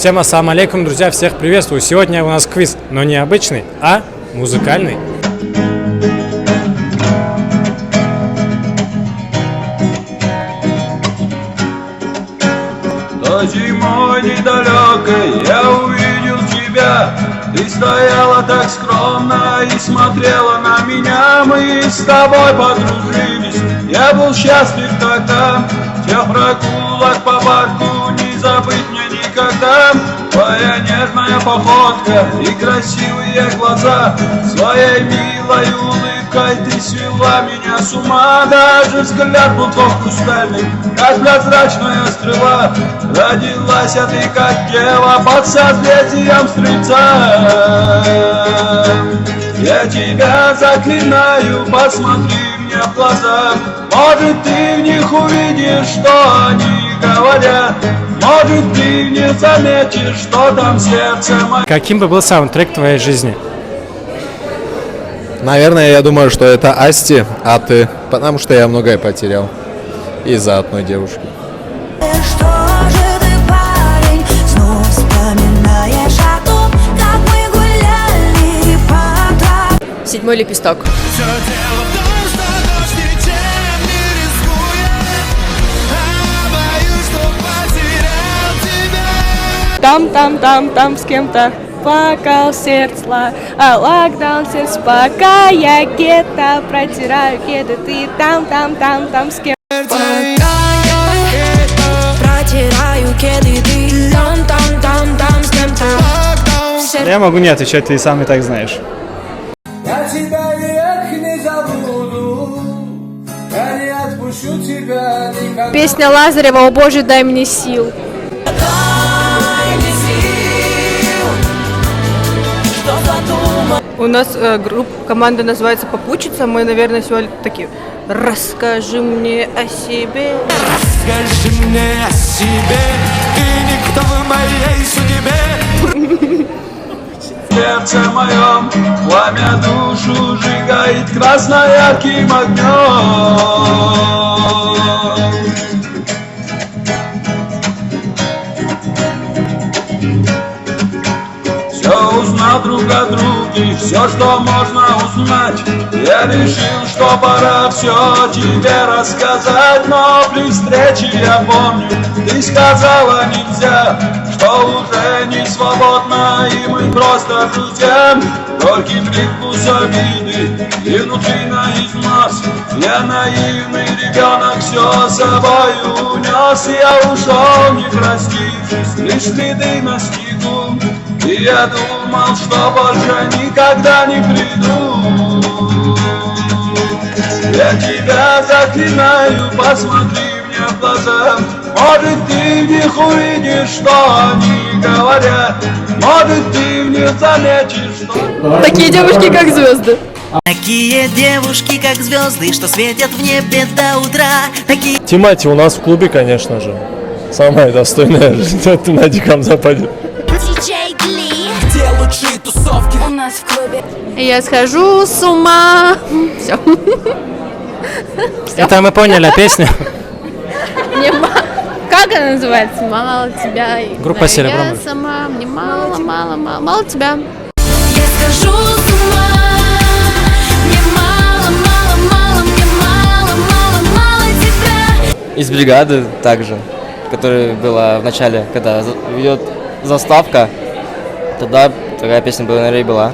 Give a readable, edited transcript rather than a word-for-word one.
Всем ассаламу алейкум, друзья, всех приветствую. Сегодня у нас квиз, но не обычный, а музыкальный. То зимой недалекой я увидел тебя. Ты стояла так скромно и смотрела на меня. Мы с тобой подружились, я был счастлив тогда. Тех прогулок по парку не забыть мне никогда. Твоя нежная походка и красивые глаза, своей милой улыбкой ты свела меня с ума. Даже взгляд был тот хрустальный, как прозрачная стрела. Родилась а ты как дева под созвездием Стрельца. Я тебя заклинаю, посмотри мне в глаза. Может ты в них увидишь, что они говорят. Может ты не заметишь, что там сердце мое. Каким бы был саундтрек твоей жизни? Наверное, я думаю, что это Асти, а ты, потому что я многое потерял из-за одной девушки. Седьмой лепесток. Там с кем-то плакал сердце, локдаун сердце, пока я где-то протираю кеды, ты там с кем-то. Пока я протираю кеды, ты там с кем-то. Я могу не отвечать, ты и сам и так знаешь. Я тебя век не забуду, я не отпущу тебя никогда. Песня Лазарева «О Боже, дай мне сил». У нас команда называется «Попутчица». Мы, наверное, сегодня такие: расскажи мне о себе. Расскажи мне о себе, ты никто в моей судьбе. В сердце моем пламя душу сжигает красно-ярким огнем. Все узнал друг о друге, все, что можно узнать. Я решил, что пора все тебе рассказать. Но при встрече я помню, ты сказала нельзя, что уже не свободно и мы просто друзья. Горький привкус обиды и внутри на износ. Я наивный ребенок все с собой унес. Я ушел, не простившись, лишь следы на снегу. И я думал, что больше никогда не приду. Я тебя заклинаю, посмотри мне в глаза. Может ты в них увидишь, что они говорят. Может ты в них заметишь, что... Такие девушки, как звезды. Такие девушки, как звезды, что светят в небе до утра. Такие... Тимати у нас в клубе, конечно же. Самая достойная на Диком Западе. Где лучшие тусовки? У нас в клубе. Я схожу с ума. Все. Это мы поняли, песня. Как она называется? Мало тебя. Группа Серебро. Сама. Мне мало тебя. Я схожу с ума. Мне мало тебя. Из бригады также, которая была в начале, когда идет заставка, тогда такая песня была, наверное, и была.